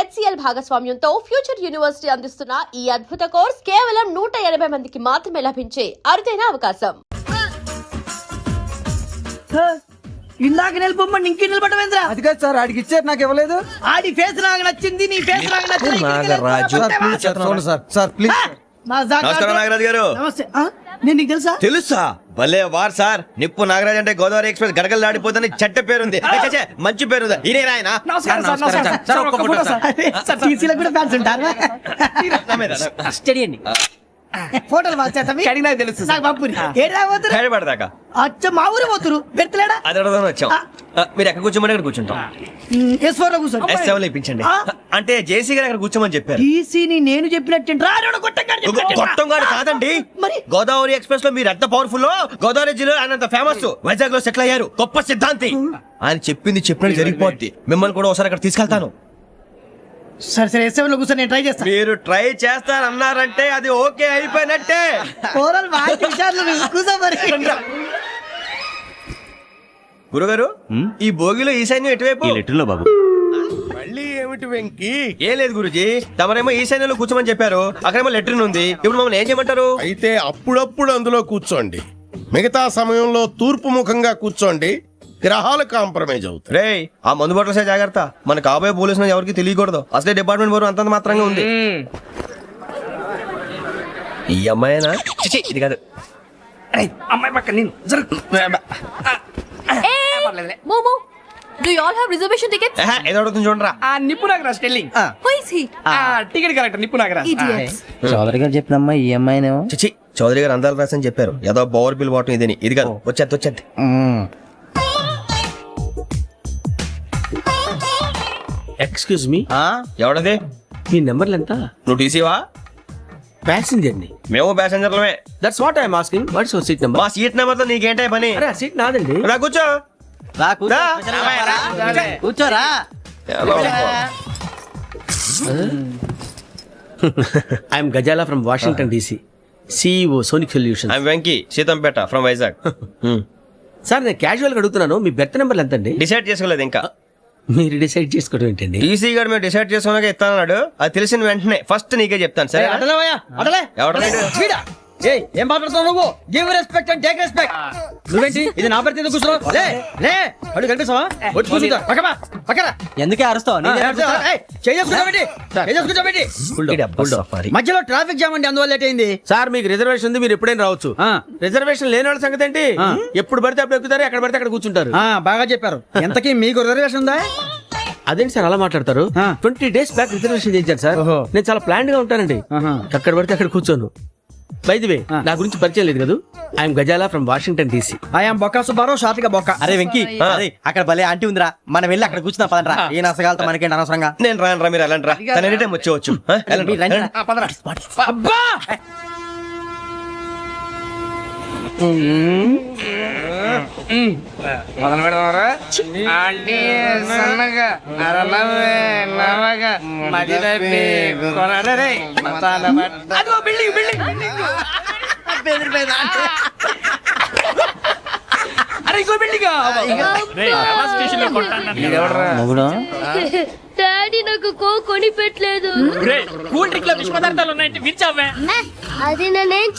HCL భాగస్వామ్యంతో future university అందిస్తున్న ఈ అద్భుత కోర్స్ కేవలం 180 మందికి మాత్రమే లభించే అరుదైన అవకాశం. ఇందాక నిలబొమ్మని ఇంకే నిలబడమేంద్రా? అది కాదు సార్, ఆడికి ఇచ్చారు, నాకు ఇవ్వలేదు. ఆడి ఫేస్ నాకు నచ్చింది, నీ ఫేస్ నాకు నచ్చింది. Nagaraju sir please. నమస్కారం నాగరాజు గారు. నమస్తే. నేను నీకు తెలుసా? తెలుసా? భలే వార్ సార్. నిప్పు నాగరాజ్ అంటే గోదావరి ఎక్స్ప్రెస్ గడగలు దాడిపోతుంది చెట్ట పేరుంది, మంచి పేరుంది. ఇదే ఆయన. నమస్కారం సార్, నమస్కారం సార్. ఒక్క ఫోటో సార్. సార్ టీసీలో కూడా ఫ్యాన్స్ ఉంటారు. స్టడీ అండి. ఫోటోలు మార్చేస్తాం. నాకు తెలుసు నాకు పంపుని. ఏడా పోతురు? హైదరాబాద్. అచ్చా మా ఊరు పోతురు. పెడతలేడా? అది అడగదామని వచ్చాం. మీరు ఎక్కడ కూర్చోమని అక్కడ కూర్చుంటాం. S4 లో కూర్చోండి. S7 లో ఇప్పించండి. అంటే జేసీ గారు అక్కడ కూర్చోమని చెప్పారు. టీసీని నేను చెప్పినట్టు గొట్టంగాడు కాదండి. మరి గోదావరి ఎక్స్ప్రెస్ లో మీరు ఎంత పవర్ఫుల్, గోదావరి జిల్లా ఆయన ఫేమస్, వైజాగ్ లో సెటిల్ అయ్యారు, గొప్ప సిద్ధాంతి. ఆయన చెప్పింది చెప్పినట్టు జరిగిపోద్ది. మిమ్మల్ని కూడా ఒకసారి అక్కడ తీసుకెళ్తాను. సరే సరే S7 లో కూర్చొని నేను ట్రై చేస్తాను. మీరు ట్రై చేస్తారన్నారంటే అది ఓకే అయిపోయినట్టే. ఓవరాల్ వాటి విషయాలు కూర్చో మరి. గురుగారు, ఈ భోగిలో ఈశాన్యం ఎటువైపు? లెటర్లో బాబు. మళ్ళీ ఏమిటి వెంకీ? ఏం లేదు గురుజీ, తమరేమో ఈశాన్యంలో కూర్చోమని చెప్పారు, అక్కడేమో లెటర్ ఉంది. ఇప్పుడు మమ్మల్ని ఏం చేయమంటారు? అయితే అప్పుడప్పుడు అందులో కూర్చోండి, మిగతా సమయంలో తూర్పు ముఖంగా కూర్చోండి. గ్రహాలు కాంప్రమైజ్ అవుతాయి. రే, ఆ మందు బట్టలసే జాగ్రత్త. మన కాబోయే పోలీసులు ఎవరికి తెలియకూడదు. అసలే డిపార్ట్మెంట్ బోరు అంతంత మాత్రంగా ఉంది. ఈ అమ్మాయినా? చిచి, ఇది కాదు. అమ్మాయి పక్క నేను Momo, do you all have reservation tickets? ఏదో అడుగుతుంది చూడరా. నిప్పు Nagaraj telling. Who is he? Ticket correct నిప్పు నాగరాజ్. Idiots. చౌదరి గారు చెప్పినమ్మా ఈ అమ్మాయినేమో. చిచి, చౌదరి గారు అందాలు రాసని చెప్పారు. ఏదో బోర్ బిల్ వాటం ఇదని. ఇది కాదు. వచ్చేది. Excuse me, ఎవడది? మీ నెంబర్లు ఎంత? నువ్వు టీసీవా? ప్యాసింజర్ ని. మేము ప్యాసెంజర్లమే. That's what I'm asking. What's your seat number? మా సీట్ నెంబర్ తో నీకేంటే పని? అరే ఆ సీట్ నాదండి. రా కూర్చో. కూర్చోరా. I'm Gazala from Washington DC, CEO Sonic solution. I'm Venky, Seethampeta from Vizag. Sir నేను క్యాజువల్ గా అడుగుతున్నాను, మీ బెర్త్ నెంబర్లు ఎంత అండి? డిసైడ్ చేసుకోలేదు ఇంకా. మీరు డిసైడ్ చేసుకోవడం ఏంటండి? టీసీ గారు మేము డిసైడ్ చేసుకున్నాక ఇస్తానన్నాడు. అది తెలిసిన వెంటనే ఫస్ట్ నీకే చెప్తాను. సరే? ఏం మాట్లాడుతున్నావు నువ్వు? Give respect and take respect. నువ్వేంటి ఇది నా పరిస్థితి కూర్చున్నావు? లే అడుగు కనిపిస్తావా? వచ్చి కూర్చుంటా. పక్కన ఎందుకే అరుస్తావు? మధ్యలో ట్రాఫిక్ జామ్ అండి, అందువల్ల లేట్ అయింది. సార్ మీకు రిజర్వేషన్ ఉంది, మీరు ఎప్పుడైనా రావచ్చు. రిజర్వేషన్ లేని వాళ్ళ సంగతి ఏంటి? ఎప్పుడు పడితే అప్పుడు ఎక్కుతారు, ఎక్కడ పడితే అక్కడ కూర్చుంటారు. బాగా చెప్పారు. ఎంతకీ మీకు రిజర్వేషన్ ఉందా? అదేంటి సార్ అలా మాట్లాడతారు? 20 days బ్యాక్ రిజర్వేషన్ చేశారు సార్. నేను చాలా ప్లాన్డ్ గా ఉంటానండి. అక్కడ పడితే అక్కడ కూర్చోను. బై ది వే, నా గురించి పరిచయం లేదు కదా. I'm Gazala from Washington DC. I'm Bokka Subbarao, షార్ట్గా బొక్క. అరే వెంకీ, అక్కడ భలే ఆంటీ ఉందిరా, మనం వెళ్ళి అక్కడ కూర్చున్నా పదరా. ఏ నసగాలతో మనకేంటి అనవసరంగా. నేను రాను రా, మీరు వెళ్ళండి రా. తన ఎనీ టైం వచ్చేవచ్చు. అబ్బా మొదలు పెడదామరా? ఆంటీ సన్నగా అరలవే నవగా మదిలపి కొనరే మతాల బట్ట. అదిగో బిల్డింగ్ అరే ఇంకో బిల్డింగ్. డాడీ నాకు కొని పెట్టలేదు. కూల్ డ్రింక్ లో విష పదార్థాలు ఉన్నాయంటే విరిచావే. అది నేనేం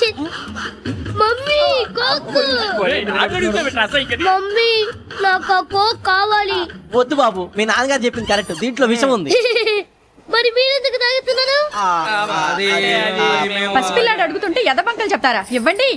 మమ్మీ కోక్. మమ్మీ నాకు కోక్ కావాలి. వద్దు బాబు, మీ నాన్నగారు చెప్పింది కరెక్ట్, దీంట్లో విషయం ఉంది. మరి మీరెందుకు తాగుతున్నారు? పసిపిల్లాడు అడుగుతుంటే ఎదబంకలు చెప్తారా? ఇవ్వండి.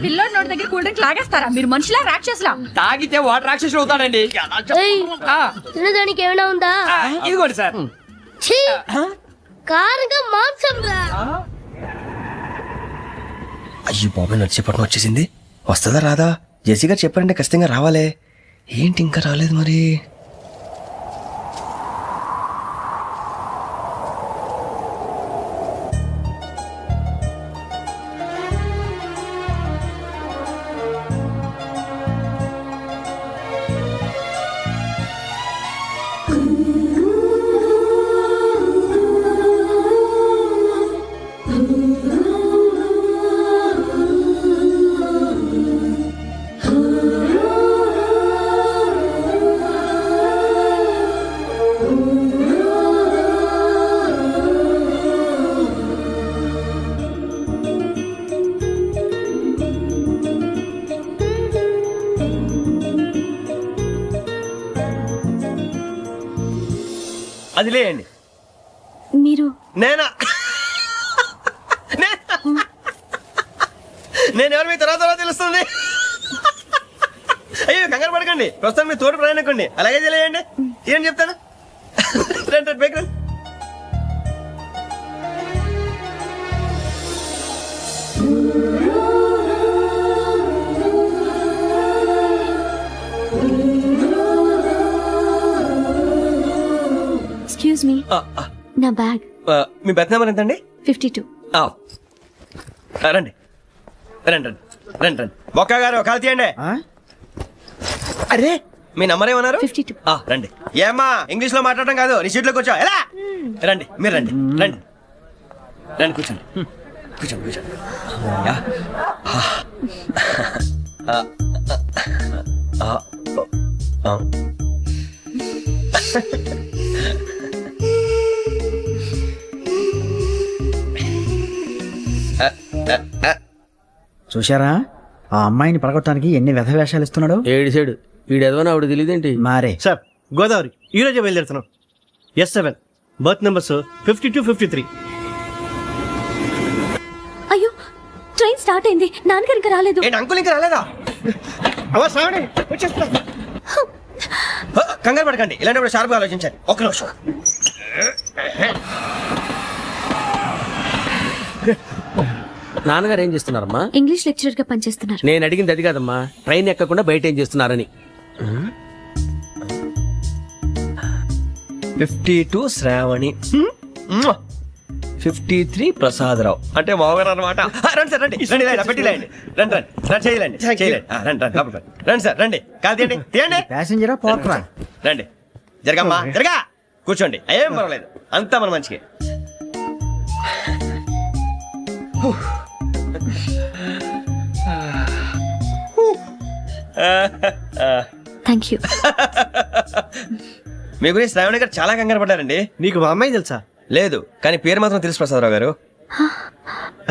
పిల్లోడు నోటి దగ్గర కూల్ డ్రింక్ లాగేస్తారా? మీరు మనుషులా రాక్షసులా? తాగితే వాటర్ రాక్షసుడు అవుతాడండి. తినడానికి ఏమైనా ఉందా? ఇదిగోండి సార్. కారంగా మాంసం రా. అయ్యో బాబాయ్, నడిచేపట్నం వచ్చేసింది. వస్తుందా రాదా? జేసీ గారు చెప్పారంటే ఖచ్చితంగా రావాలే. ఏంటి ఇంకా రాలేదు మరి? అది లేయండి. మీరు నేనా? నేను ఎవరు మీ తర్వాత తెలుస్తుంది. అయ్యో కంగారు పడకండి, ప్రస్తుతం మీ తోడు ప్రయాణకండి. అలాగే తెలియండి. ఏం చెప్తాను. రండి రండి, బైక్ రండి. ఎక్స్క్యూజ్ మీ, నా బ్యాగ్ మీ బెత్ నెంబర్ ఎంతండి? 52. రండి రండి రండి రండి రండి. బొక్క గారు కాల్ తీయండి. అరే మీ నంబర్ ఏమన్నారు? 52. రండి. ఏమ్మా ఇంగ్లీష్ లో మాట్లాడడం కాదు, నీ సీట్లో కూర్చో. ఎలా రండి, మీరు రండి రండి రండి, కూర్చోండి కూర్చోండి కూర్చోండి. యా. చూశారా ఆ అమ్మాయిని పడగొట్టడానికి ఎన్ని వ్యధ వేషాలు ఇస్తున్నాడు. ఏడు సైడు వీడు ఎదవని ఆవిడ తెలియదేంటి. మారే సార్ గోదావరి ఈ రోజే బయలుదేరుతున్నాం. S7 berth numbers 52, 53. అయ్యో, ట్రైన్ స్టార్ట్ అయింది. నాన్నగారు ఇంకా రాలేదు. ఏంటి అంకుల్ ఇంకా రాలేదా? కంగారు పడకండి, ఇలాంటప్పుడు షార్ప్గా ఆలోచించండి. ఒక్క నిమిషం. నాన్నగారు ఏం చేస్తున్నారమ్మా? ఇంగ్లీష్ లెక్చరర్ గా పనిచేస్తున్నారు. నేను అడిగింది అది కాదమ్మా, ట్రైన్ ఎక్కకుండా బయట ఏం చేస్తున్నారని. 52 శ్రావణి, 53 ప్రసాదరావు అంటే మామగారు అనమాట. రండి సార్ రండి రండి, ఇలా పెట్టి లేండి. రండి రండి రండి, చేయలేండి చేయలేండి. రండి రండి లోపలికి రండి. రండి సార్ రండి, కాదు తీయండి తీయండి. ప్యాసింజరా పోట్రా. రండి, జరగమ్మా జరగా, కూర్చోండి. ఏం పర్వాలేదు, అంతా మన మంచిగా. Thank you. మీ గురించి శ్రావణి గారు చాలా కంగారు పడ్డారండి. నీకు మా అమ్మాయి తెలుసా? లేదు, కానీ పేరు మాత్రం తెలుసు ప్రసాదరావు గారు.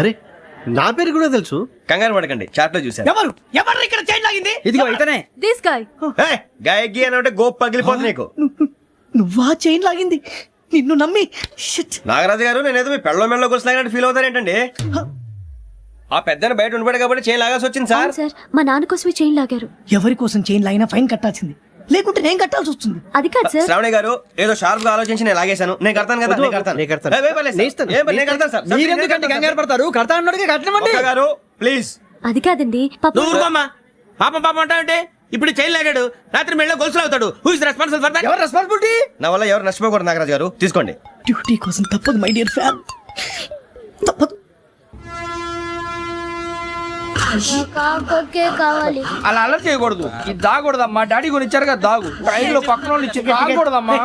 అరే నా పేరు కూడా తెలుసు. కంగారు పడకండి, చాట్ లో చూసాను. ఎవరు ఇక్కడ చైన్ లాగింది? ఇదిగో ఇతనే. This guy. గాయకి అని అంటే గోప్ పగిలిపోతుంది నీకు. నువ్వా చైన్ లాగింది? నిన్ను నమ్మి నాగరాజు గారు, నేనేదో మీ పెళ్ళ మెళ్ళ గురిసిలాగినట్టు ఫీల్ అవుతారేంటండి? ఆ పెద్దని బయట ఉండిపోయాడు కాబట్టి చేయి లాగాల్సి వచ్చింది సార్. సార్, మా నాన్న కోసమే చైన్ లాగారు. ఎవరి కోసం చైన్ లాగినా ఫైన్ కట్టాల్సింది, లేకుంటే నేను కట్టాల్సి వస్తుంది. అది కాదు సార్. శ్రావణి గారు ఏదో షార్ప్ గా ఆలోచించి నేను లాగేశాను. నేను కడతాను కదా, నేను కడతాను. నేను కడతాను. ఏ, పర్లేదు సార్. ఏం పర్లేదు, నేను కడతాను సార్. మీరెందుకంటే కంగారు పడతారు? కడతా అన్నాడుగా కట్టమండి. ఒక్క గారు ప్లీజ్. అది కాదండి, నువ్వు ఊరుకోమ్మా. పాపం పాపం అంటావంటే ఇప్పుడు చైన్ లాగాడు, రాత్రి మెళ్ళ గొలుసులు అవుతాడు. Who is responsible for that? ఎవరు రెస్పాన్సిబిలిటీ? నా వల్ల ఎవరు నష్టపోకూడదు నాగరాజు గారు, తీసుకోండి. డ్యూటీ కోసం తప్పదు మై డియర్ ఫ్యాన్, తప్పదు. కావాలి. అలా అలర్ట్ చేయకూడదు. ఇది దాగకూడదమ్మా. డాడీ కొని ఇచ్చారు కదా దాగు. ట్రైన్ లో పక్కన వాళ్ళు ఇచ్చి దాగకూడదమ్మా.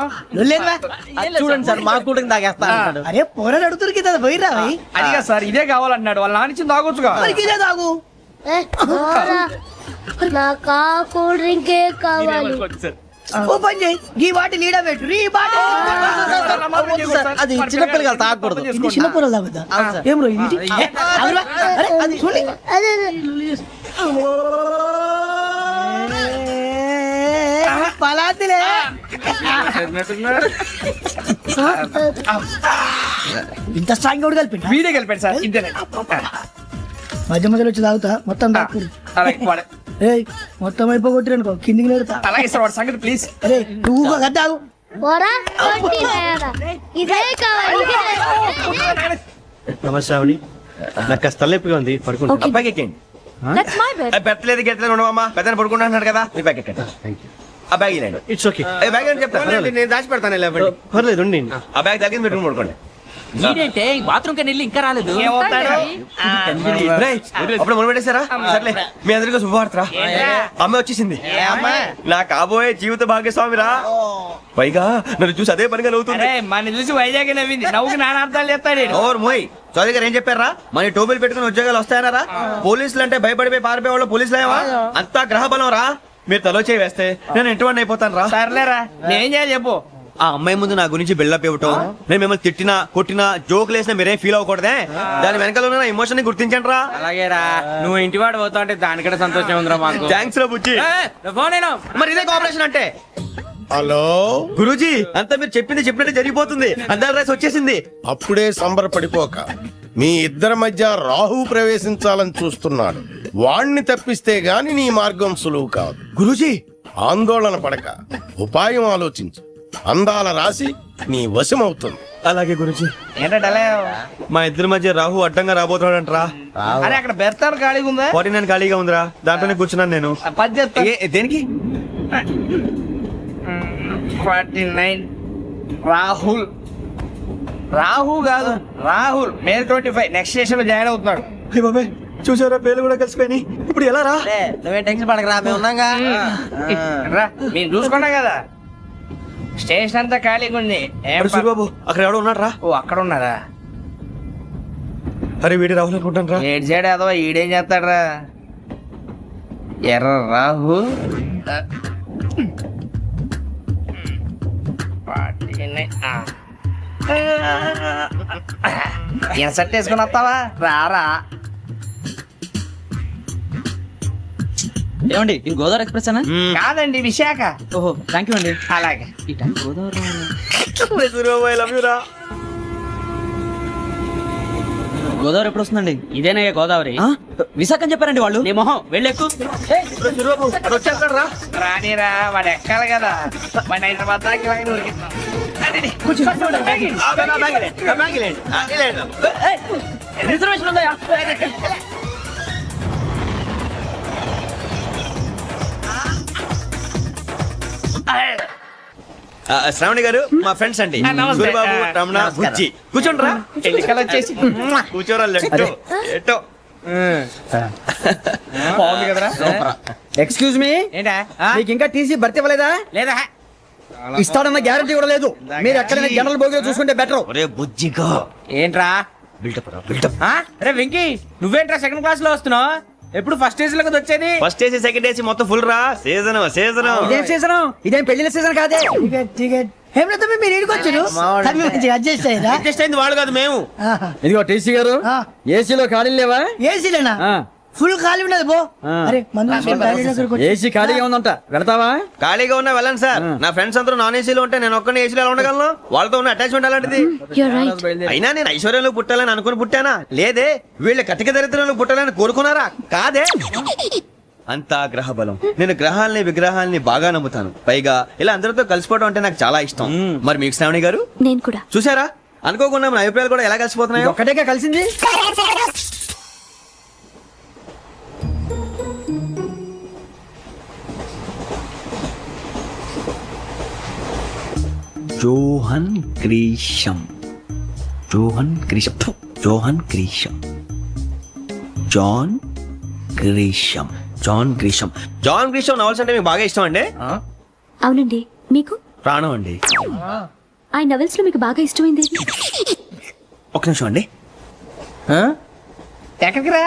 చూడండి సార్, మా కూడా తాగేస్తా అంటాడు. అరే పోరాడు అడుగుతారు కదా, పోయిరా భయ్. అడిగా సార్, ఇదే కావాలన్నాడు. వాళ్ళ నాన్న ఇచ్చింది తాగొచ్చుగా. ఇదే తాగు. నాకు కూల్ డ్రింకే కావాలి. ఓ పని చేయి, ఈ బాటిల్ లీడ పెట్టు. ఈ బాటిల్ అది చిన్నపిల్లలు తాగకూడదు. ఇది చిన్న పొరలు తాగుతా. ఏం రో ఇది? అరే అది చూడండి. పలాతిలే. ఇంత స్ట్రాంగ్ కూడా కలిపి వీడే గెలిపాడు సార్. ఇంతేనే. మధ్య మధ్యలో వచ్చి తాగుతా, మొత్తం తాగుతుంది. అలాగే వాడు. ఏయ్ మొత్తం అయిపోగొట్టిరనుకో కిందికి నేడుతా. అలాగే సార్, వాడి సంగతి ప్లీజ్. అరే నువ్వు కదా తాగు. ఇదే కావాలి. నమస్తే శ్రావణి, నాకు కాస్త తలెప్పిగా ఉంది, పడుకుంటా. Okay. అబ్బాయికి ఎక్కండి. That's my bed. పెట్టలేదు గెట్టలేదు ఉండవమ్మా. పెద్దని పడుకుంటున్నాడు కదా, మీ బ్యాగ్ ఎక్కండి. ఆ బ్యాగ్ ఇలాండి. It's okay. బ్యాగ్ అని చెప్తాను. నేను దాచి పెడతాను. పర్లేదు ఉండి. ఆ బ్యాగ్ తగ్గింది పెట్టుకుని పడుకోండి. ఏంటంటే బాత్రూమ్ కని వెళ్ళి ఇంకా రాలేదు. రేయ్, అప్పుడు మొదలు పెట్టేశారా? సర్లే, మీ అందరికీ శుభవార్తరా. అమ్మ వచ్చేసింది. నా కాబోయే జీవిత భాగ్యస్వామిరా. పైగా నన్ను చూసి అదే పనిగా నవ్వుతుంది. అరే మన చూసి వైజాగ్ నవ్వింది. నవ్వుకి నాన్న అర్థాలు చెప్తాడు. ఓర్ మోయ్, చౌదరి గారు ఏం చెప్పారా? మన టోబీలు పెట్టుకుని ఉద్యోగాలు వస్తాయనరా? పోలీసులు అంటే భయపడిపోయి పారిపోయే వాళ్ళు పోలీసులు ఏవా? అంతా గ్రహ బలం రా. మీరు తలో చేయి వేస్తే నేను ఇంటివాడిని అయిపోతాను రా. సర్లేరా, నేనేం చేయాలి చెప్పు. ఆ అమ్మాయి ముందు నా గురించి బిల్డప్ ఇవ్వటం, నేను మిమ్మల్ని తిట్టినా కొట్టినా జోకులు వేసినా మీరేం ఫీల్ అవ్వకూడదే. దాని వెనకాల ఉన్న ఎమోషన్ ని గుర్తించండి రా. అలాగేరా, నువ్వు ఇంటివాడు పోతా అంటే దానికంటే సంతోషం ఉందిరా మాకు. థ్యాంక్స్ రా బుజ్జి. ఫోన్ అయినా మరి ఇదే కోఆపరేషన్ అంటే. హలో గురూజీ అంతా మీరు చెప్పింది చెప్పినట్టు జరిగిపోతుంది. అందాల రైస్ వచ్చేసింది. అప్పుడే సంబరపడిపోక మీ ఇద్దరి మధ్య రాహు ప్రవేశించాలని చూస్తున్నాడు. వాణ్ణి తప్పిస్తే గాని నీ మార్గం సులువు కాదు. గురూజీ ఆందోళన పడక ఉపాయం ఆలోచించు. అందాల రాశి నీ వశమవుతుంది. అలాగే గురూజీ. ఏంటంటే మా ఇద్దరి మధ్య రాహు అడ్డంగా రాబోతున్నాడంట్రా. అరే అక్కడ బెర్తాను ఖాళీగా ఉందా? 49 ఖాళీగా ఉందిరా, దాంట్లోనే కూర్చున్నాను నేను. పది చెప్తా. దేనికి? 49 రాహుల్. రాహు కాదు రాహుల్. మే 25 నెక్స్ట్ స్టేషన్ లో జాయిన్ అవుతున్నాడు. అయ్య బాబాయ్, చూసారా పేర్లు కూడా కలిసిపోయినాయి. ఇప్పుడు ఎలా రా? నువ్వే టెన్షన్ పడకరా, మేము ఉన్నాగా. రా మీరు చూసుకున్నా కదా, స్టేషన్ అంతా ఖాళీగా ఉంది. ఏం అరే సూరిబాబు, అక్కడ ఎవడో ఉన్నాడు రా. ఓ అక్కడ ఉన్నారా? అరే వీడి రాహుల్ అనుకుంటాను రా. ఏడు సైడ్ అదో ఈడేం చేస్తాడరా? ఎర్ర రాహు. ఇన్సర్ట్ వేసుకుని వస్తావా? రారా. ఏమండి ఇది గోదావరి ఎక్స్ప్రెస్ అనా? కాదండి విశాఖ. ఓహో థ్యాంక్ యూ అండి. అలాగే. ఈ time Godavari Suribabu I love you రా. గోదావరి ఎప్పుడు వస్తుందండి? ఇదేనయ్యా గోదావరి. విశాఖ అని చెప్పారండి వాళ్ళు. నీ మొహం వెళ్ళెక్కు. సూరిబాబు అక్కడ వచ్చేస్తాడు రా. రానిరా, వాడు ఎక్కాలి కదా. వాడు హైదరాబాద్ దాకా ఇలాగే ఉరికిస్తాం. అదే, కూర్చో. రిజర్వేషన్ ఉందా? శ్రావణి గారు మా ఫ్రెండ్స్ అండి. నమస్తే. సూరిబాబు, రమణ, బుజ్జి. కూర్చోండి రా. ఎన్నికలు వచ్చేసి కూర్చోరా. లెట్టో ఎట్టో. బాగుంది కదరా? ఎక్స్క్యూజ్ మీ, ఏంటా? మీకు ఇంకా టీసీ భర్తీ ఇవ్వలేదా? లేదా ఇస్తాడన్న గ్యారంటీ కూడా లేదు. మీరు ఎక్కడైనా జనరల్ బోగిలో చూసుకుంటే బెటర్. ఒరే బుజ్జిగా ఏంట్రా? బిల్డప్ రా, బిల్డప్. అరే వెంకీ, నువ్వేంట్రా సెకండ్ క్లాస్ లో వస్తున్నావు? ఎప్పుడు ఫస్ట్ ఏజ్ లో కదా వచ్చేది? ఫస్ట్ ఏసీ సెకండ్ ఏసీ మొత్తం ఫుల్ రా. Season season. ఇదేం సీజన్? ఇదేం పెళ్లిన సీజన్ కాదే. మీరు ఇడికొచ్చారు అడ్జస్ట్ అయ్యారా? అడ్జస్ట్ అయింది వాడు కాదు, మేము. ఇదిగో టీసీ గారు, ఏసీలో ఖాళీ లేవా? ఏసీలేనా? ఆ. ఫుల్ ఖాళీ ఉన్నది బో. అరే ఏసీ ఖాళీగా ఉందంట, వెళతావా? ఖాళీగా ఉన్నా వెళ్ళండి సార్. నా ఫ్రెండ్స్ అందరూ నాన్ ఏసీలో ఉంటే నేను ఒక్కనే ఏసీలో ఎలా ఉండగలను? వాళ్ళతో ఉన్న అటాచ్మెంట్ అలాంటిది. అయినా నేను ఐశ్వర్యంలో పుట్టాలని అనుకుని పుట్టానా? లేదే. వీళ్ళ కటిక దరిద్రంలో పుట్టాలని కోరుకున్నారా? కాదే. అంతా గ్రహ బలం. నేను గ్రహాలని విగ్రహాలని బాగా నమ్ముతాను. పైగా ఇలా అందరితో కలిసిపోవడం అంటే నాకు చాలా ఇష్టం. మరి మీకు శ్రావణి గారు? నేను కూడా. చూసారా, అనుకోకుండా మన అభిప్రాయాలు కూడా ఎలా కలిసిపోతున్నాయో. ఒక్కటేగా కలిసింది. John Grisham. John Grisham. John Grisham. John Grisham. John Grisham. John Grisham novels అంటే మీకు బాగా ఇష్టం అండి? అవునండి. మీకు? ప్రాణం అండి. ఆ నవెల్స్ లో మీకు బాగా ఇష్టమైంది? ఒక నిమిషం అండి. ఎక్కడికి రా?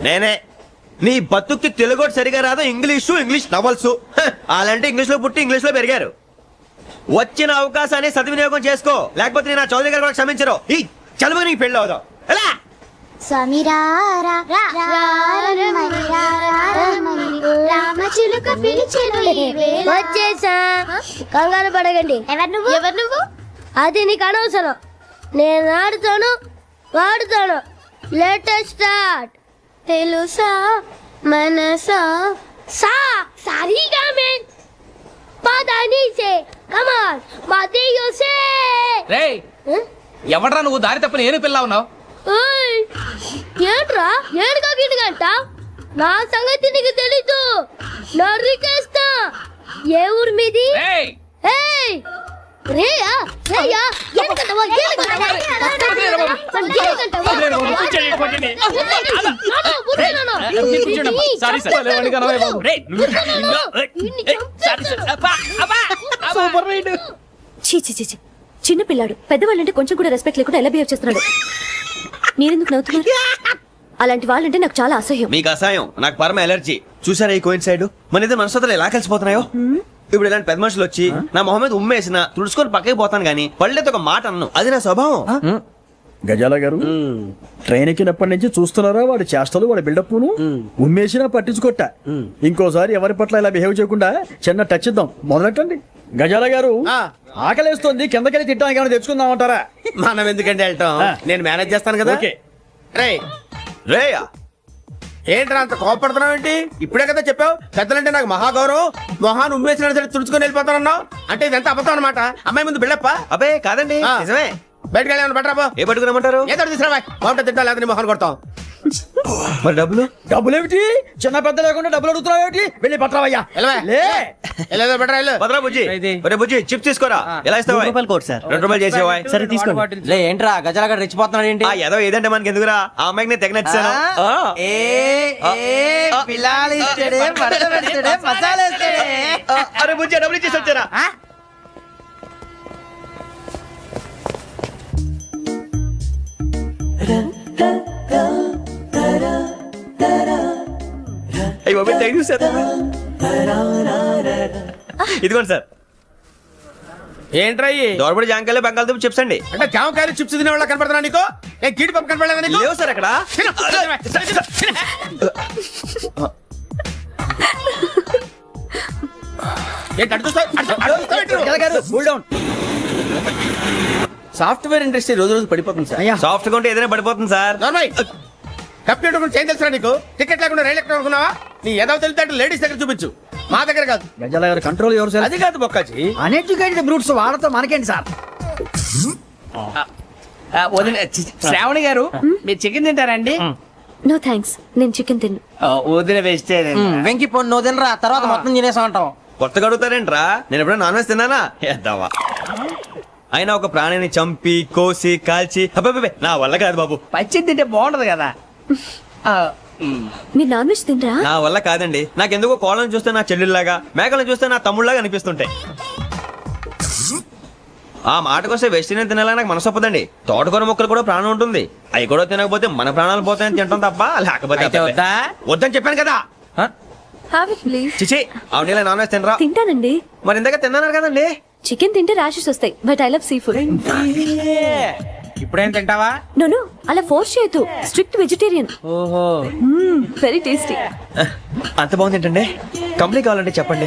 నేనే. నీ బతుక్కి తెలుగు సరిగా రాదు, ఇంగ్లీష్ నవల్స్. అలాంటి ఇంగ్లీష్ లో పుట్టి ఇంగ్లీష్ లో పెరిగారు. వచ్చిన అవకాశాన్ని సద్వినియోగం చేసుకో, లేకపోతే నేను చౌదరి గారు కూడా క్షమించరు. ఈ చదువు నీకు పెళ్ళి అవుదాం. ఎలా? వచ్చేసా, కంగారు పడగండి. ఎవరు నువ్వు? అది నీకు అనవసరం. నేను ఆడుతాను, వాడుతాను. Latest start. తెలుసా మనసా సా సారీగా మెన్ పదని సే కమాన్ మదియో సే. రేయ్, ఎవడ్రా నువ్వు? దారి తప్పని ఏను పిల్ల ఉన్నావు? ఓయ్ ఏంట్రా ఏడుగా గిడుగంట? నా సంగతి నీకు తెలీదు. నరికేస్తా. ఏ ఊరు మీది? రేయ్, ఏయ్ రేయా రేయా ఏడుగంటవా ఏడుగంటవా చిన్న పిల్లాడు పెద్దవాళ్ళంటే కొంచెం కూడా రెస్పెక్ట్ లేకుండా ఎలా బిహేవ్ చేస్తున్నాడు. మీరెందుకు నవ్వుతున్నారు? అలాంటి వాళ్ళంటే నాకు చాలా అసహ్యం. మీకు అసహ్యం, నాకు పరమ ఎలర్జీ. చూసారా ఈ కోయిన్సైడ్? మన ఇద్దరు మనస్తత్వాలు ఎలా కలిసిపోతున్నాయో. ఇప్పుడు ఇలాంటి పెద్ద మనుషులు వచ్చి నా మొహం మీద ఉమ్మేసిన తుడుచుకొని పక్కకి పోతాను గానీ పళ్ళేతో ఒక మాట అన్ను. అది నా స్వభావం. గజాల గారు ట్రైన్ ఎక్కినప్పటి నుంచి చూస్తున్నారా వాడి చేష్టలు వాడి బిల్డప్ ఉమ్మేసినా పట్టించుకోట ఇంకోసారి ఎవరి పట్ల ఇలా బిహేవ్ చేయకుండా చిన్న టచ్ ఇద్దాం మొదలెట్టండి గజాల గారు ఆకలేస్తోంది కిందకెళ్ళి తిట్టడానికి ఏమైనా తెచ్చుకుందామంటారా మనం ఎందుకంటే వెళ్తాం నేను మేనేజ్ చేస్తాను కదా. ఓకే. రే రేయా ఏంట్రా అంత కోపడుతున్నావు ఏంటి? ఇప్పుడే కదా చెప్పావు పెద్దలంటే నాకు మహాగౌరవం, మొహాన్ని ఉమ్మేసిన సరే తుడుచుకొని వెళ్ళిపోతానన్నావు. అంటే ఇదంతా అబద్ధం అనమాట. అమ్మాయి ముందు బిళ్ళప్ప అబ్బే కాదండి ఆ. నిజమే. బయటకు వెళ్ళామని బట్రాబో ఏ పట్టుకురమ్మంటారు? ఏదో తీసుకురా బాగుంటుంది తింటా లేదా నీ మొహాన్ని కొడతాం. మరి డబ్బులు డబ్బులేమిటి చిన్న పెద్ద లేకుండా డబ్బులు అడుగుతున్నావు ఏమిటి వెళ్ళి పట్టరావయ్యా వెళ్ళవా? లే వెళ్ళేదో బట్రా వెళ్ళు. భద్రా బుజ్జి ఒరే బుజ్జి చిప్స్ తీసుకోరా. ఎలా ఇస్తావా? Court sir. 2 రూపాయలు చేసేవా? సరే తీసుకోండి. లే ఏంట్రా గజాల రెచ్చిపోతున్నాడు ఏంటి? ఆ ఏదో ఏదంటే మనకి ఎందుకురా, ఆ అమ్మాయికి నేను తెగ నచ్చాను. అరే బుజ్జి డబ్బులు ఇచ్చేసి వచ్చారా? అయ్యి బాబు థ్యాంక్ యూ సార్. ఇదిగోండి సార్. ఏంట్రా ఇయ్యి? దోరబడి జాంకాయలు బంగాళదుంప చిప్స్ అండి. అంటే జామకాయలు చిప్స్ తినే వాళ్ళ కనపడుతున్నా నీకు? ఏ గీడి పంపు కనపడలేదా నీకు? లేవు సార్ అక్కడ. తిను, తిను. ఏంటి అటు చూస్తావు? అటు చూస్తావు ఏంటి నువ్వు? సాఫ్ట్వేర్ ఇండస్ట్రీ రోజు రోజు పడిపోతుంది సార్. సాఫ్ట్ గా ఉంటే ఏదైనా పడిపోతుంది సార్. నార్మల్ కంప్యూటర్ గురించి ఏం తెలుసా నీకు? టికెట్ లేకుండా రైలు ఎక్కడ అనుకున్నావా? నీ ఏదో తెలితే లేడీస్ దగ్గర చూపించు, మా దగ్గర కాదు. గజాల గారు కంట్రోల్ ఎవరు సార్ అది కాదు బొక్కాజీ. అన్ఎడ్యుకేటెడ్ బ్రూట్స్ వాళ్ళతో మనకేంటి సార్ శ్రావణి గారు మీరు చికెన్ తింటారండి? నో థ్యాంక్స్, నేను చికెన్ తిన్ను. వదిన వెజిటేరియన్. వెంకి పొన్ను వదినరా, తర్వాత మొత్తం తినేసా ఉంటాం. కొత్తగా అడుగుతారేంట్రా? నేను ఎప్పుడైనా నాన్ వెజ్ తిన్నానా? ఎద్దావా. అయినా ఒక ప్రాణిని చంపి కోసి కాల్చి అబ్బబ్బబ్బే, నా వల్ల కాదు బాబు. పచ్చి తింటే బాగుంటది కదా. మీరు నాన్ వెజ్ తినరా? నా వల్ల కాదండి. నాకెందుకో కోళ్ళని చూస్తే నా చెల్లెళ్ళలాగా, మేకలను చూస్తే నా తమ్ముళ్ళలాగా అనిపిస్తుంటాయి. ఆ మాటకొస్తే వెజిటేరియన్ తినాలని నాకు మనసు ఒప్పదండి. తోటకూర మొక్కలు కూడా ప్రాణం ఉంటుంది. అవి కూడా తినకపోతే మన ప్రాణాలు పోతాయని తింటాం తప్ప లేకపోతే అయితే వద్దా? వద్దని చెప్పాను కదా. Have it please. చిచి అవునీ నాన్ వెజ్ తినరా? తింటానండి. మరి ఇందాక తిన్నాను కదండి. చికెన్ తింటే ర్యాషెస్ వస్తాయి, but I love seafood. ఇప్పుడేం తింటావా? నో అలా ఫోర్స్ చేయొద్దు. Strict vegetarian. ఓహో. Very tasty. అంత బాగుంది ఏంటండి? కంప్లీట్ కావాలంటే చెప్పండి,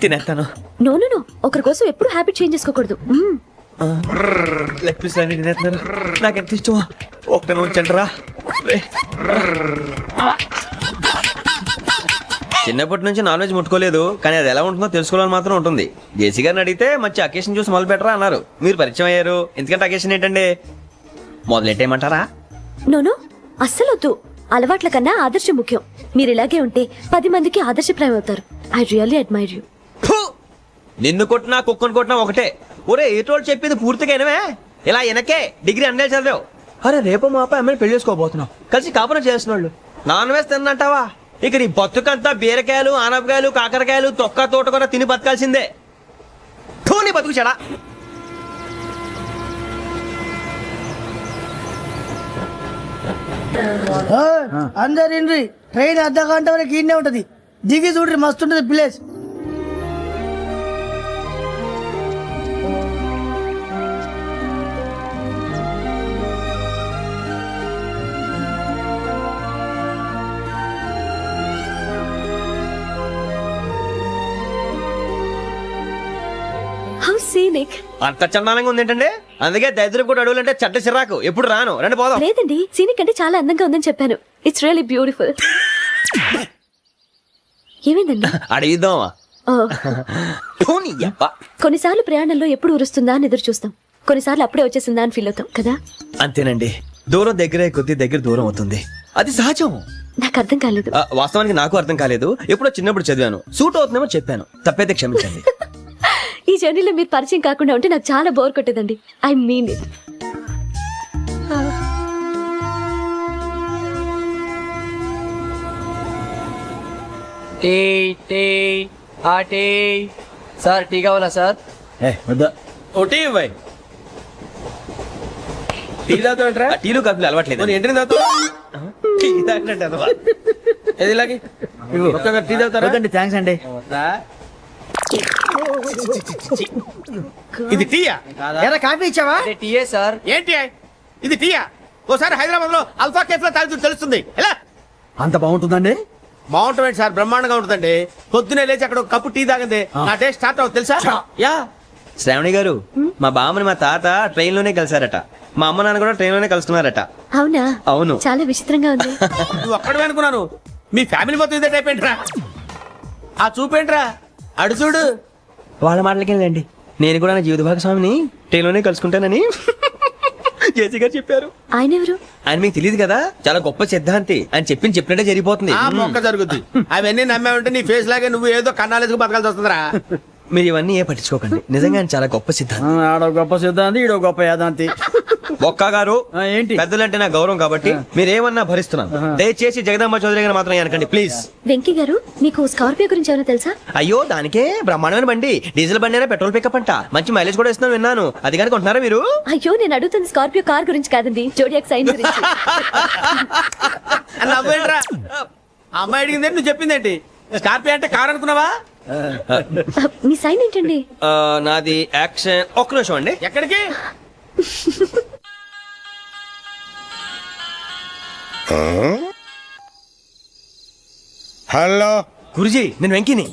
తినేస్తాను. నో ఒకరి కోసం ఎప్పుడు హ్యాబిట్ చేంజ్ చేసుకోకూడదు. లెగ్ పీస్ అన్ని తినేస్తున్నారు. నాకు ఎంత ఇష్టమో ఒకటే ఉంచండి రా. చిన్నప్పటి నుంచి నాన్ వెజ్ ముట్టుకోలేదు, కానీ అది ఎలా ఉంటుందో తెలుసుకోవాలని మాత్రం ఉంటుంది. జేసీ గారిని అడిగితే మంచి అకేషన్ చూసి మొదలు పెట్టరా అన్నారు. మీరు పరిచయం అయ్యారు, ఎందుకంటే అకేషన్ ఏంటండి? మొదలెట్టేయమంటారా? నో అస్సలు వద్దు. అలవాట్ల కన్నా ఆదర్శం ముఖ్యం. మీరు ఇలాగే ఉంటే 10 మందికి ఆదర్శప్రాయం అవుతారు. I really admire you. నిన్ను కొట్టినా కుక్కను కొట్టినా ఒకటే. ఒరే ఏటోళ్ళు చెప్పింది పూర్తిగా వినవే. ఇలా వెనకే డిగ్రీ అన్నే చదివావు. అరే రేపు మా అబ్బాయి అమ్మని పెళ్లి చేసుకోబోతున్నావు, కలిసి కాపురం చేస్తున్నాళ్ళు. Non veg తిన్నంటావా? ఇక నీ బతుకంతా బీరకాయలు ఆనపకాయలు కాకరకాయలు తొక్క తోట కూడా తిని బతకాల్సిందే. నీ బతుకు చెడా. అందరు ఇండ్రి ట్రైన్ అర్ధ గంట వరకు ఇన్నే ఉంటది. దిగి చూడ్రి మస్తు ఉంటది ప్లేస్. How scenic. అంత చందానంగా ఉంది ఏంటండి? అందుకే దరిద్రం కూడా అడవులంటే చెడ్డ చిరాకు. ఎప్పుడు రాను, రండి పోదాం. లేదండి, సీనిక్ అంటే చాలా అందంగా ఉందని చెప్పాను. It's really beautiful. ఏమైందండి? అడిగిద్దామా? కొన్నిసార్లు ప్రయాణంలో ఎప్పుడు ఉరుస్తుందా అని ఎదురు చూస్తాం, కొన్నిసార్లు అప్పుడే వచ్చేసిందా అని ఫీల్ అవుతాం కదా. అంతేనండి, దూరం దగ్గరే కొద్ది దగ్గర దూరం అవుతుంది. అది సహజం. నాకు అర్థం కాలేదు. వాస్తవానికి నాకు అర్థం కాలేదు. ఎప్పుడో చిన్నప్పుడు చదివాను, సూట్ అవుతుందేమో చెప్పాను. తప్పైతే క్షమించండి. ఈ జర్నీలో మీరు పరిచయం కాకుండా ఉంటే నాకు చాలా బోర్ కొట్టేదండి. I mean it. Sir tea కావాలా సార్? ఒకటి ఇవ్వాయి. టీ తాగుతాంట్రా? టీలు కాఫీలు అలవాట్లేదు. ఏంటి తాగుతావు? టీ తాగినట్టు అదవా. ఏది ఇలాగే ఒక్కొక్క టీ తాగుతారా? థ్యాంక్స్ అండి. ఇది టీయా? కాఫీ ఇచ్చావా? టీయే సార్. ఏంటి ఇది టీయా? ఓసారి హైదరాబాద్ లో అల్ఫా కేఫ్ లో తాగి తెలుస్తుంది. ఎలా అంత బాగుంటుందండి? బాగుంటుంది సార్, బ్రహ్మాండంగా ఉంటుందండి. పొద్దునే లేచి అక్కడ ఒక కప్పు టీ తాగింది నా డే స్టార్ట్ అవుతుంది తెలుసా? యా. శ్రావణి గారు, మా బామ్మని మా తాత ట్రైన్ లోనే కలిసారట. మా అమ్మ నాన్న కూడా ట్రైన్ లోనే కలుస్తున్నారట. అవునా? అవును. చాలా విచిత్రంగా ఉంది. నువ్వు ఒక్కడే అనుకున్నాను, మీ ఫ్యామిలీ మొత్తం ఇదే టైప్ ఏంట్రా? ఆ చూపేంట్రా, అడు చూడు. వాళ్ళ మాటలకి వెళ్ళండి. నేను కూడా నా జీవిత భాగస్వామిని ట్రైన్ లోనే కలుసుకుంటానని జేసీ గారు చెప్పారు. ఆయన ఎవరు? ఆయన మీకు తెలియదు కదా, చాలా గొప్ప సిద్ధాంతి. ఆయన చెప్పినట్టే జరిగిపోతుంది. ఆ మొక్క జరుగుద్ది. అవన్నీ నమ్మే ఉంటే నీ ఫేస్ లాగే నువ్వు ఏదో కన్నాలేసుకు బతకాల్సి వస్తుందిరా. మీరు ఇవన్నీ ఏ పట్టించుకోకండి. నిజంగా ఆయన చాలా గొప్ప సిద్ధాంతి. ఆడో గొప్ప సిద్ధాంతి, ఈడో గొప్ప యాదాంతి. బొక్క గారు, ఏంటి? పెద్దలంటే నా గౌరవం కాబట్టి మీరేమన్నా భరిస్తున్నాను. దయచేసి జగదాంబ చౌదరి గారు మాత్రం అనకండి ప్లీజ్. వెంకీ గారు, మీకు స్కార్పియో గురించి ఏమైనా తెలుసా? అయ్యో, దానికే బ్రహ్మాండమైన బండి. డీజిల్ బండి అయినా పెట్రోల్ పికప్ అంట. మంచి మైలేజ్ కూడా ఇస్తున్నాను విన్నాను. అది కానీ కొంటున్నారా మీరు? అయ్యో, నేను అడుగుతుంది స్కార్పియో కార్ గురించి కాదండి, జోడియాక్ సైన్ గురించి. నవ్వేంట్రా? అమ్మాయి అడిగిందేంటి, నువ్వు చెప్పిందేంటి? స్కార్పియో అంటే కార్ అనుకున్నావా? మీ సైన్ ఏంటండి? నాది యాక్షన్. ఒక్క నిమిషం అండి. ఎక్కడికి? హలో గురుజీ, నేను వెంకిని.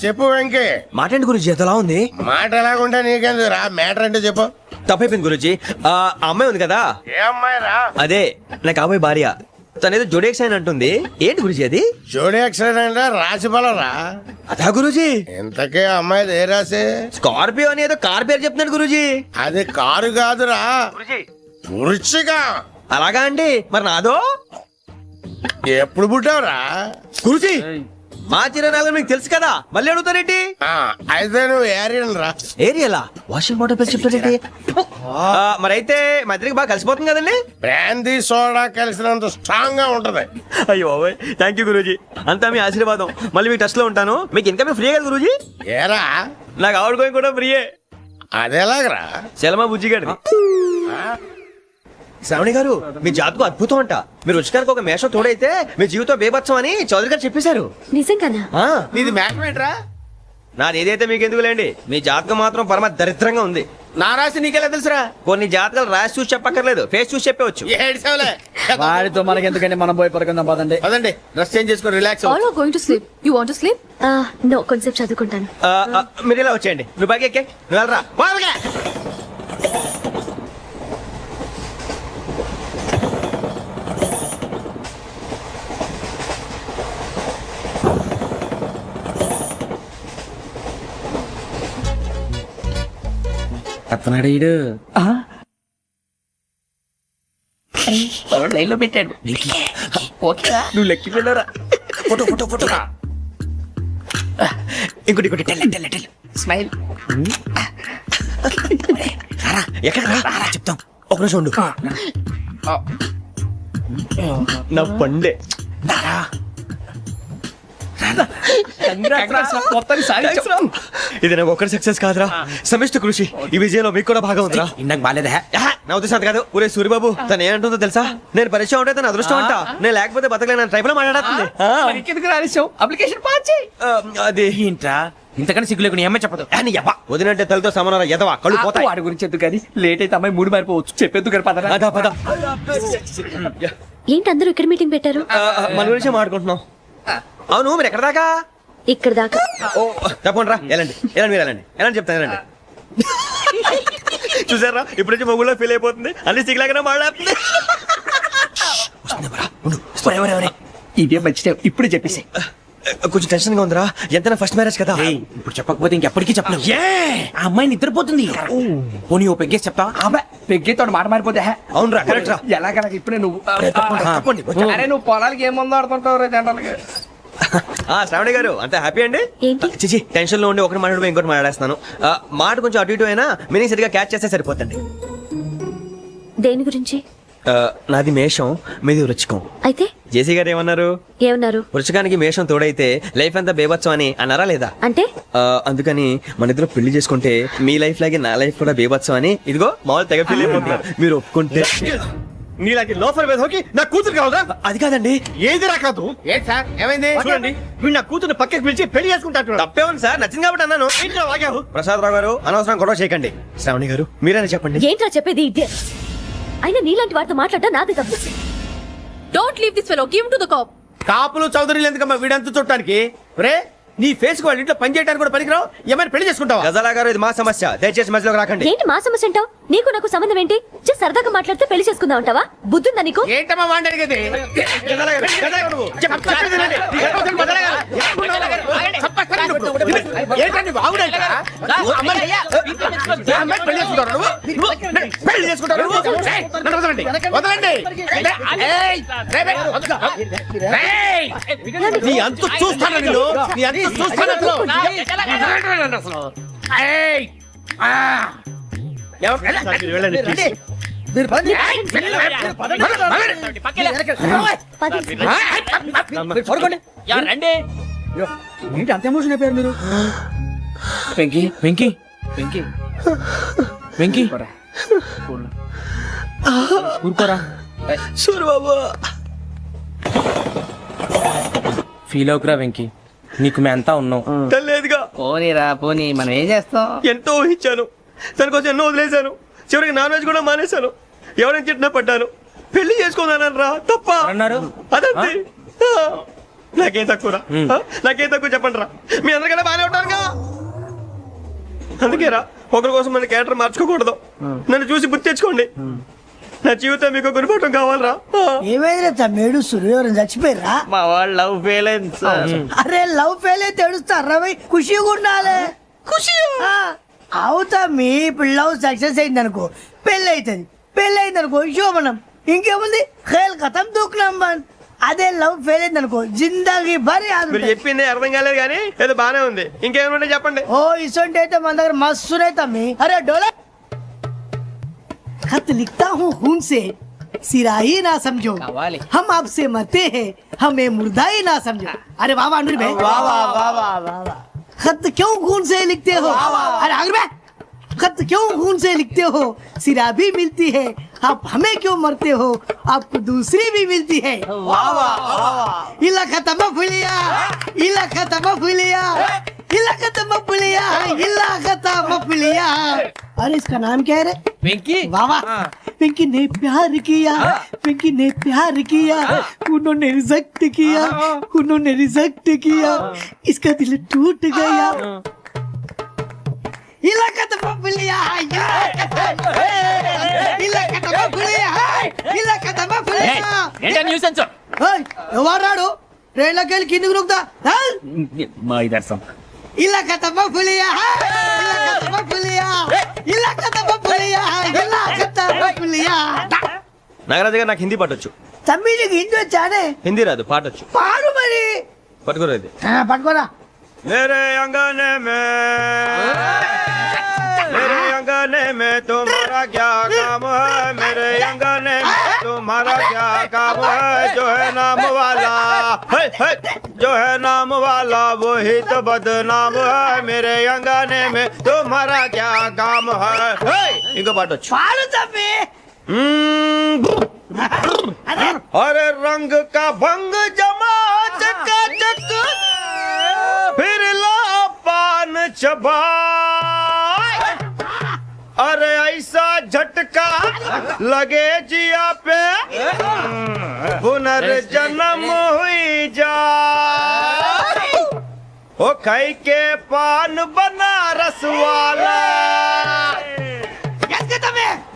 చెప్పు వెంకీ. మాటండి గురుజీ, ఎంతలా ఉంది? మాట ఎలాగుంటా నీకెందుకు రా, మ్యాటర్ అంటే చెప్పు. తప్పైపోయింది గురుజీ. ఆ అమ్మాయి ఉంది కదా, ఏ అమ్మాయి రా? అదే నా కాబోయే భార్య. తనేదో జోడేక్స్ అని అంటుంది. ఏంటి గురుజీ అది? జోడి యాక్సిడెంట్ రాసి బలరా? అదా గురుజీ. ఇంతకే అమ్మాయి ఏ రాసి? స్కార్పియో అని ఏదో కార్ పేరు చెప్తున్నాడు గురుజీ. అది కారు కాదురా, వృచ్చిగా. అలాగా అండి, మరి నాదో? ఎప్పుడు పుట్టావురా? గురుజీ, మా చిరనాలు మీకు తెలుసు కదా, మళ్ళీ అడుగుతారేంటి? అయితే నువ్వు ఏరియన్ రా. ఏరియలా? వాషింగ్ వాటర్ పేరు చెప్తారేంటి? మరైతే మా ఇద్దరికి బాగా కలిసిపోతుంది కదండి. బ్రాందీ సోడా కలిసినంత స్ట్రాంగ్ గా ఉంటది. అయ్యో థ్యాంక్ యూ గురూజీ, అంతా మీ ఆశీర్వాదం. మళ్ళీ మీ టచ్ లో ఉంటాను. మీకు ఇంకా ఫ్రీ కదా గురూజీ? ఏరా, నాకు ఆవిడ గోయింగ్ కూడా ఫ్రీయే. అదేలాగరా? చలమా బుజ్జి గారి. శ్రావణి గారు, మీ జాతకు అద్భుతం అంట. మీరు రుచికారికి ఒక మేషం తోడైతే మీ జీవితం బేబత్సం అని చౌదరి గారు చెప్పేశారు. నిజంగానా? నీది మ్యాటర్ ఏంట్రా? నాది ఏదైతే మీకు ఎందుకులేండి, మీ జాతకం మాత్రం పరమ దరిద్రంగా ఉంది. నా రాసి నీకెలా తెలుసురా? కొన్ని జాతకాలు రాసి చూసి చెప్పక్కర్లేదు, ఫేస్ చూసి చెప్పవచ్చు. ఏడ్చావులే. వాడితో మనకి ఎందుకండి, మనం పోయి పడుకుందాం పదండి. పదండి, డ్రెస్ చేంజ్ చేసుకొని relax. All are going to sleep. You want to sleep? No, కొంచెం చదువుకుంటాను. మీరు ఇలా వచ్చేయండి. నువ్వు బాగా ఎక్కే, నువ్వు వెళ్ళరా. అతనాడు లైన్ లో పెట్టాడు. ఓకేరా, నువ్వు లెక్కి వెళ్ళరా. Photo photo photo. ఇంకోటి ఇంకోటి. Tell tell tell. స్మైల్. ఎక్కడ రా చెప్తాం. ఒక నిమిషం ఉండు. నా పండే. ఇది నాకు ఒక్కరి సక్సెస్ కాదురా, సమిష్టి కృషి. ఈ విజయంలో మీకు కూడా భాగం ఉందిరా. ఇందాక బాలేదా? నా ఉద్దేశం కాదు. ఊరే సూర్యబాబు, తను ఏమంటుందో తెలుసా? నేను పరిచయం ఉంటే తన అదృష్టం అంట. నేను లేకపోతే బతకలేను ట్రైబ్ లో మాట్లాడుతుంది. అప్లికేషన్ పాస్ చేయి. అది ఏంట్రా, ఇంతకన్నా సిగ్గు లేకుండా ఏమై చెప్పదు. వదినంటే తలతో సమానం ఎదవా, కళ్ళు పోతాయి. వాడి గురించి ఎందుకు కానీ, లేట్ అయితే అమ్మాయి మూడు మారిపోవచ్చు. చెప్పేందుకు కానీ పద. అదా పద. ఏంటి అందరూ ఇక్కడ మీటింగ్ పెట్టారు? మన గురించి మాట్లాడుకుంటున్నాం. అవును, మీరు ఎక్కడ దాకా? ఇక్కడ దాకా. ఓ తప్పకుండా రా, వెళ్ళండి వెళ్ళండి, మీరు వెళ్ళండి వెళ్ళండి, చెప్తాను వెళ్ళండి. చూసారా, ఇప్పుడు నుంచి మొగుల్లో ఫీల్ అయిపోతుంది. అన్ని సిగ్లాగానే మాట్లాడుతుంది. ఇదే మంచి ఇప్పుడు చెప్పేసి. కొంచెం టెన్షన్ గా ఉందిరా. ఎంతైనా ఫస్ట్ మ్యారేజ్ కదా. ఇప్పుడు చెప్పకపోతే ఇంకెప్పటికీ చెప్పలేవు. ఆ అమ్మాయి నిద్రపోతుంది. పోనీ ఓ పెగ్గేసి చెప్తావా? పెగ్గేతో మాట మారిపోతే. అవునరా, కరెక్ట్ రా. ఎలాగలా ఇప్పుడే నువ్వు నువ్వు పొలాలకి ఏం ముందు ఆడుతుంటావు రే జనరల్గా. శ్రావణి గారు, అంత హ్యాపీ అండి? చిచి, టెన్షన్ లో ఉండి ఒకటి మాట్లాడిపోయి ఇంకోటి మాట్లాడేస్తాను. మాట కొంచెం అటు ఇటు అయినా మీనింగ్ సరిగా క్యాచ్ చేస్తే సరిపోతుంది. దేని గురించి? నాది మేషం, మీది వృచ్చికం. అయితే జేసీ గారు ఏమన్నారు? వృచ్చికానికి మేషం తోడైతే లైఫ్ అంతా బేబత్సం అని అన్నారా లేదా? అంటే అందుకని మన ఇద్దరు పెళ్లి చేసుకుంటే మీ లైఫ్ లాగే నా లైఫ్ కూడా బేబత్సం అని ఇదిగో మామూలు తెగ పెళ్లి అయిపోతున్నారు. మీరు ఒప్పుకుంటే నీలాంటి లోఫర్ మీద హోకి నా కూతురు కావదా? అది కాదండి. ఏది రాకాదు. ఏంటి సార్, ఏమైంది? చూడండి, వీడు నా కూతురు పక్కకి పిలిచి పెళ్లి చేసుకుంటాడు. తప్పే ఉంది సార్, నచ్చింది కాబట్టి అన్నాను. ప్రసాద్ రావు గారు, అనవసరం గొడవ చేయకండి. శ్రావణి గారు, మీరైనా చెప్పండి. ఏంట్రా చెప్పేది? అయినా నీలాంటి వారితో మాట్లాడటం నాది తప్పు. Don't leave this fellow, give to the cop. కాపులు చౌదరులు ఎందుకమ్మా వీడంతా చూడటానికి? రే నీ ఫేస్ కు వాళ్ళ ఇంట్లో పని చేయడానికి కూడా పనికిరావు. ఏమైనా పెళ్లి చేసుకుంటావా? గజాలా గారు ఇది మా సమస్య, దయచేసి మధ్యలోకి రాకండి. ఏంటి మా సమస్య అంటావు? నీకు నాకు సంబంధం ఏంటి? జస్ట్ సరదాగా మాట్లాడితే పెళ్లి చేసుకుందాం అంటావా? బుద్ధుందా నీకు? ఏంటమ్మా వాడి అడిగేది? గజాలా గారు, గజాలా గారు నువ్వు. ఏంటండి బాగుండేట? పెళ్లి చేసుకుంటారు నువ్వు? పెళ్లి చేసుకుంటారు నువ్వు? నన్ను వదలండి, వదలండి. నీ అంత చూస్తాను నేను, నీ అంత చూస్తాను అసలు. వెళ్ళండి please. మీరు పని ఏంటి అంత ఎమోషన్ అయిపోయారు మీరు? వెంకీ వెంకీ వెంకీ వెంకీ ఊరుకోరా. ఫీల్ అవుకురా వెంకీ, నీకు మేమంతా ఉన్నాం. తెలియదుగా. పోనీరా పోనీ, మనం ఏం చేస్తాం? ఎంతో ఊహించాను, దానికోసం ఎన్నో వదిలేశాను. చివరికి నాన్ వెజ్ కూడా మానేశాను. ఎవరైనా తిట్టినా పడ్డాను. పెళ్లి చేసుకున్నాను రా, తప్ప అన్నారు అదంతే. నాకేం తక్కువరా? నాకేం తక్కువ చెప్పండి రా. మీ అందరికన్నా బాగానే ఉంటారుగా. అందుకే రా, ఒకరి కోసం మన క్యారెక్టర్ మార్చుకోకూడదు. నన్ను చూసి గుర్తు తెచ్చుకోండి. నా జీవితం మీకు గురిపటం కావాలరా. ఏమైనా తమ్మేడు ఎవరైనా చచ్చిపోయిరా? మా వాళ్ళు లవ్ ఫెయిల్ అయింది సార్. అరే లవ్ ఫెయిల్ అయితే ఏడుస్తారా? ఖుషిగా ఉండాలి. ఖుషి అవుతా మీ ఇప్పుడు లవ్ సక్సెస్ అయింది అనుకో పెళ్ళి అవుతుంది. పెళ్ళి అయింది అనుకో శోభనం. ఇంకేముంది ఖేల్ కథం దూకునాం బన్. అదే లవ్ ఫెయిల్ అయింది అనుకో జిందాగీ భారీ మీరు చెప్పింది అర్థం కాలేదు కానీ ఏదో బానే ఉంది. ఇంకేమైనా చెప్పండి. ఓ ఇసొంటి అయితే మన దగ్గర మస్తునే తమ్మి. అరే డోలా खत लिखता हूँ खून से सिरा ही ना समझो, हम आपसे मरते हैं हमें मुर्दा ही ना समझो. अरे वाह वाह अनुर भाई, वाह वाह वाह वाह वाह. खत क्यों खून से लिखते हो? अरे अनुर भाई, खत क्यों खून से लिखते हो? सिरा भी मिलती है, आप हमें क्यों मरते हो? आपको दूसरी भी मिलती है. वाह वाह. इला खत्म फुलिया, इला खत्म फुलिया, इला खत्म फुलिया, इला खत्म फुलिया. अरे इसका नाम क्या है रे? వెంకీ. वाह वाह. पिंकी ने प्यार किया, पिंकी ने प्यार किया, उन्होंने रिजेक्ट किया, उन्होंने रिजेक्ट किया, इसका दिल टूट गया. इलाका तो बबलिया, इलाका तो बबलिया, इलाका तो बबलिया. ఏంటా న్యూసెన్స్? ఎవరు రాడు? ట్రైన్లోకి వెళ్ళి కిందికి నొక్కుతా. మా ఇదర్శం. इलाका तो बबलिया, इलाका तो बबलिया, इलाका तो बबलिया, इलाका तो बबलिया. నాగరాజు గారు నాకు హిందీ పాటొచ్చు. తమ్మి నీకు హిందీ వచ్చానే? హిందీ రాదు, పాటొచ్చు. పాడు మరి. పట్టుకోలేదు. పట్టుకోరా. मेरे अंगने में, मेरे अंगने में तुम्हारा क्या काम है? मेरे अंगने में तुम्हारा क्या काम है? जो है नाम वाला है, जो है नाम वाला वही तो बदनाम है. मेरे अंगने में तुम्हारा क्या काम है? इनको पाटो. పాడు తమ్మి. अरे रंग का भंग जमा चकाचक, फिर ला पान चबा. अरे ऐसा झटका लगे जिया पे, पुनर्जन्म हुई जा. ओ खाई के पान बनारस वाला,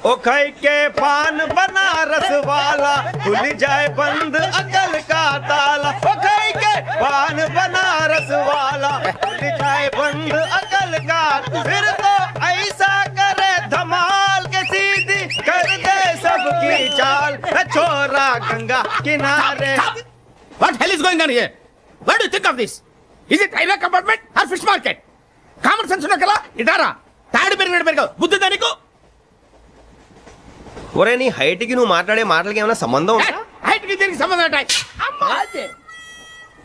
ओ खाई के पान बनारस वाला, खुल जाए बंद अकल का ताला. ओ खाई के पान बनारस वाला, खुल जाए बंद अकल का. फिर तो ऐसा करे धमाल के सीधी कर दे सबकी चाल. छोरा गंगा किनारे. What hell is going on here? What do you think of this? Is it railway compartment or fish market? Common sense ఉన్న కదా ఇటారా. తాడు పెరిగినట్టు పెరగవు. బుద్ధి దానికి. ఒరే నీ హైట్ కి నువ్వు మాట్లాడే మాటలకి ఏమైనా సంబంధం ఉందా? హైట్ కి దీనికి సంబంధం ఉంటాయి. అమ్మా అదే.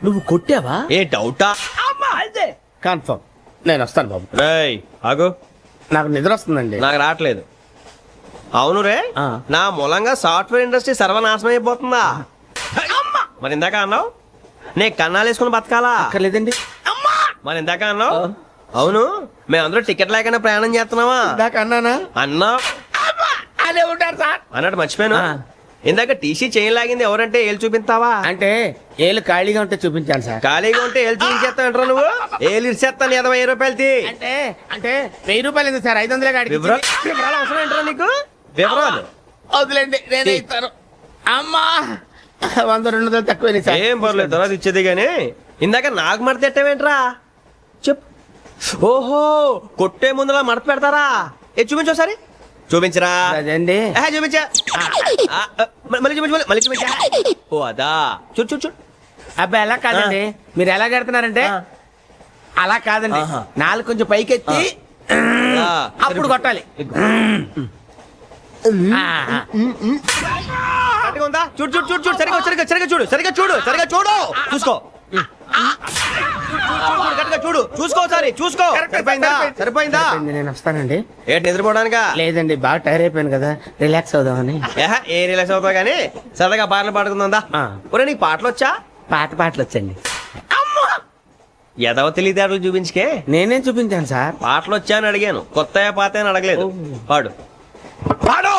నువ్వు కొట్టావా? ఏ డౌటా? అమ్మా అదే. కన్ఫర్మ్. నేను వస్తాను బాబు. రేయ్ ఆగు. నాకు నిద్ర వస్తుందండి. నాకు రావట్లేదు. అవును రే, నా మూలంగా సాఫ్ట్వేర్ ఇండస్ట్రీ సర్వనాశనం అయిపోతుందా? మరి ఇందాక అన్నావు నే కన్నాలు వేసుకుని బతకాలా? అక్కర్లేదండి. మరి ఇందాక అన్నావు అవును మేమందరూ టికెట్ లేకుండా ప్రయాణం చేస్తున్నావా? ఇందాక అన్నానా? అన్నా అదే ఉంటారు సార్. అన్నట్టు మర్చిపోయాను. ఇందాక టీసీ చైన్ లాగింది ఎవరంటే ఏళ్ళు చూపిస్తావా? అంటే ఏళ్ళు ఖాళీగా ఉంటే చూపించాను సార్. ఖాళీగా ఉంటే ఏళ్ళు చూపించేస్తావు నువ్వు. ఏళ్ళు ఇచ్చేస్తాను 20 రూపాయలు తీ. అంటే అంటే 1000 రూపాయలు ఎందుకు సార్? 500 కాడికి వివరాలు అవసరం ఏంట్రా నీకు? వివరాలు వదిలేండి, నేనే ఇస్తాను. అమ్మా 100-200 తక్కువ సార్. ఏం పర్లేదు, తర్వాత ఇచ్చేది గానీ ఇందాక నాకు మడత ఎట్టవేంట్రా చెప్పు. ఓహో, కొట్టే ముందులా మడత పెడతారా? చూపించు ఒకసారి. చూపించరా? అదండి చూపించా. మళ్ళీ చూపించు, మళ్ళీ చూపించా. ఓ అదా, చూడు చూడు చూడు. అబ్బాయి ఎలా కాదండి, మీరు ఎలా కడుతున్నారంటే అలా కాదండి. నాలుగు కొంచెం పైకెత్తి అప్పుడు కొట్టాలి. ఉందా? చూడు చూడు చూడు చూడు, సరిగా సరిగా సరిగా చూడు, సరిగా చూడు, సరిగా చూడు, చూసుకో. చూడు చూసుకో, సరే చూసుకో. సరిపోయిందా? సరిపోయిందా? నేను వస్తానండి. ఏంటి నిద్రపోవడానికా? లేదండి, బాగా టైర్ అయిపోయాను కదా, రిలాక్స్ అవుదామని. ఏ రిలాక్స్ అవుతావు కానీ సరదాగా పాటలు పాడుకుందా? ఒరే నీకు పాటలు వచ్చా? పాటలు వచ్చండి. ఎదవ తెలివితేటలు చూపించుకే. నేనేం చూపించాను సార్? పాటలు వచ్చా అని అడిగాను, కొత్త పాత అని అడగలేదు. పాడు పాడు.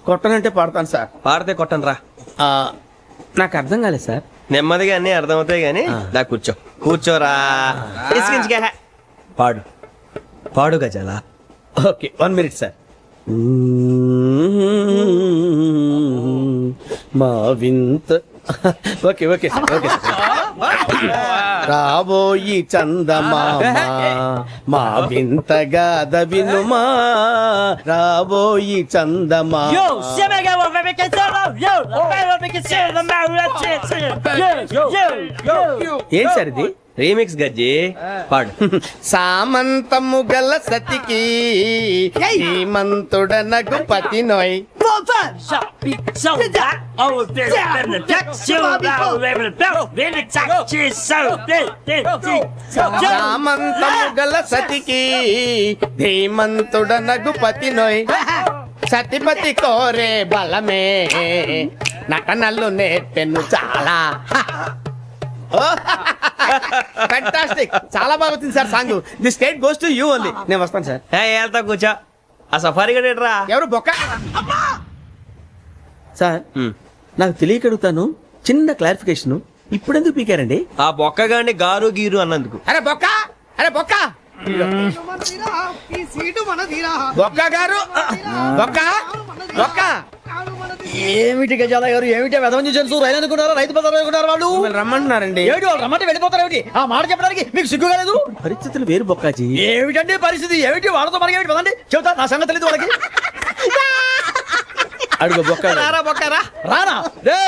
కొట్టనంటే పాడతాను సార్. పాడితే కొట్టను రా. నాకు అర్థం కాలేదు సార్. నెమ్మదిగా అన్ని అర్థమవుతాయి గానీ దా కూర్చో. కూర్చోరా. పాడు పాడు గజాల. Okay, 1 minute sir. మా వింత. Okay okay sir, okay sir. రాబోయి చందమామ మా వింతగా వినుమా, రాబోయి చందమామ. ఏం సార్ ఇది? రీమిక్స్ గజ్జి. పాడు. సామంతము గల సతికి హేమంతుడనగు పతి నోయ్. సామంతము గల సతికి ధీమంతుడనగు పతి నోయ్. సతిపతి కోరే బలమే నటనలు నేర్పెను చాలా. ఫ్యాంటాస్టిక్, చాలా బాగా వచ్చింది sir song. The state goes to you only. నేను వస్తాను సార్. వెళ్తా కూర్చో. ఆ సఫారీ గడేట్రా. ఎవరు బొక్క సార్? నాకు తెలియక అడుగుతాను, చిన్న క్లారిఫికేషన్. ఇప్పుడెందుకు పీకారండి? ఆ బొక్క గాని గారు గీరు అన్నందుకు. అరే బొక్క, అరే బొక్క, బొక్క గారు, బొక్క బొక్క. ఏమిటి గజాల గారు, ఏమిటి వెదవం చూసారు? రైలు అనుకున్నారా? రైతు బజార్ అనుకున్నారు వాళ్ళు? రమ్మంటున్నారండి. ఏమిటి వాళ్ళు రమ్మంటే వెళ్ళిపోతారు? ఏమిటి ఆ మాట చెప్పడానికి మీకు సిగ్గు కాలేదు? పరిస్థితులు వేరు బొక్కాజీ. ఏమిటండి పరిస్థితి? ఏమిటి వాళ్ళతో మనకి ఏమిటి పదండి చెబుతా, నా సంగతి తెలియదు వాళ్ళకి. అడుగు బొక్క. రారా బొక్కరా. రానా? రే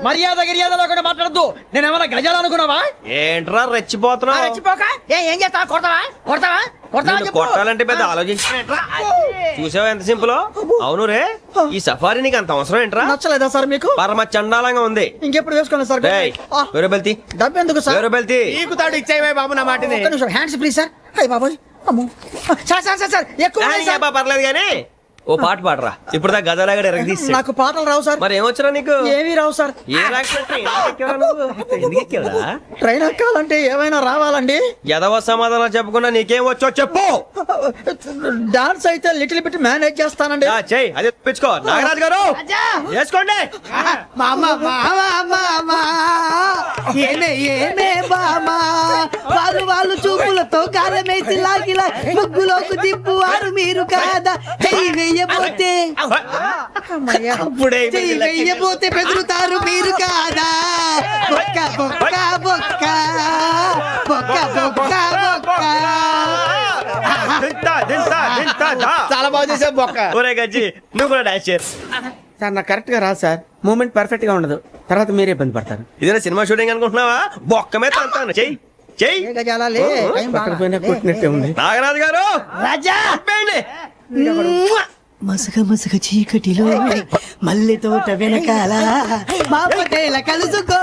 మర్యాద గిర్యాద లేకుండా మాట్లాడద్దు. నేనేమన్నా గజాలు అనుకున్నావా? ఏంట్రా రెచ్చిపోతున్నావు? రెచ్చిపోక ఏం చేస్తావా? కొడతావా? కొడతావా? నిన్ను కొట్టాలంటే పెద్ద ఆలోచించిన. చూసావా ఎంత సింపుల్? అవును రే, ఈ సఫారీ నీకు అంత అవసరం ఏంట్రా? నచ్చలేదా సార్ మీకు? పరమ చండాలంగా ఉంది. ఇంకెప్పుడు వేసుకోండి సార్. వేరే బెల్తి. డబ్బు ఎందుకు సార్? వేరే బెల్తి. నీకు తాడు ఇచ్చాయి బాబు నా మాటని. Hands please sir. అయ్య బాబోయ్, అమ్మో సార్ సార్ సార్ ఎక్కువ పర్లేదు కానీ ఓ పాట పాడరా. ఇప్పుడు దా గదలాగడ ఎరగ తీసి. నాకు పాటలు రావు సార్. మరి ఏమొచ్చరా నీకు? ఏమీ రావు సార్. ఏ ట్రైన్ ఎక్కాలంటే ఏమైనా రావాలండి. ఎదవ సమాధానం చెప్పకుండా నీకేం వచ్చో చెప్పు. డాన్స్ అయితే లిటిల్ బిట్ మేనేజ్ చేస్తానండి. చెయ్యి, అదే తెప్పించుకో. నాగరాజు గారు వేసుకోండి. వాళ్ళు చూపులతో కాలమేసి లాగిలా ముగ్గులోకి దిప్పువారు మీరు కాదా? చెయ్యి వెయ్యబోతే చెయ్యి వెయ్యబోతే బెదురుతారు మీరు కాదా? బొక్క బొక్క బొక్క బొక్క బొక్క బొక్క. చాలా బాగా చేసావు బొక్క. ఒరే గజ్జి, నువ్వు కూడా డాన్స్ చేయరు సార్. నాకు కరెక్ట్ గా రాదు సార్. మూమెంట్ పర్ఫెక్ట్ గా ఉండదు, తర్వాత మీరే ఇబ్బంది పడతారు. ఇదేనా సినిమా షూటింగ్ అనుకుంటున్నావా? బొక్క మీద అంటాను. చెయ్యి చెయ్యి. కొట్టినట్టే ఉంది. నాగరాజు గారు రాజా చెప్పండి. మసక మసక చీకటిలో మల్లె తోట వెనకాల మా పటేల కలుసుకో.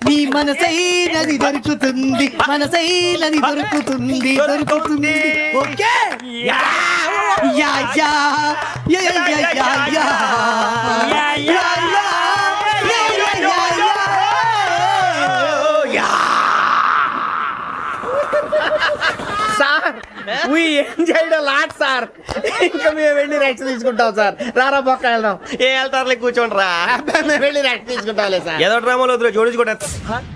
నీ మనసైనది దొరుకుతుంది, మనసైనది దొరుకుతుంది, దొరుకుతుంది. Okay yeah yeah yeah yeah yeah yeah yeah sir we enjoyed a lot, sir. ఇంకా మేము వెళ్ళి రెస్ట్ తీసుకుంటాం సార్. రారా పక్క వెళ్దాం. ఏ వెళ్తారులే కూర్చోండి రా. మేము వెళ్ళి రెస్ట్ తీసుకుంటాంలే సార్. ఏదో డ్రామాలో వద్దు జోడించుకుంటా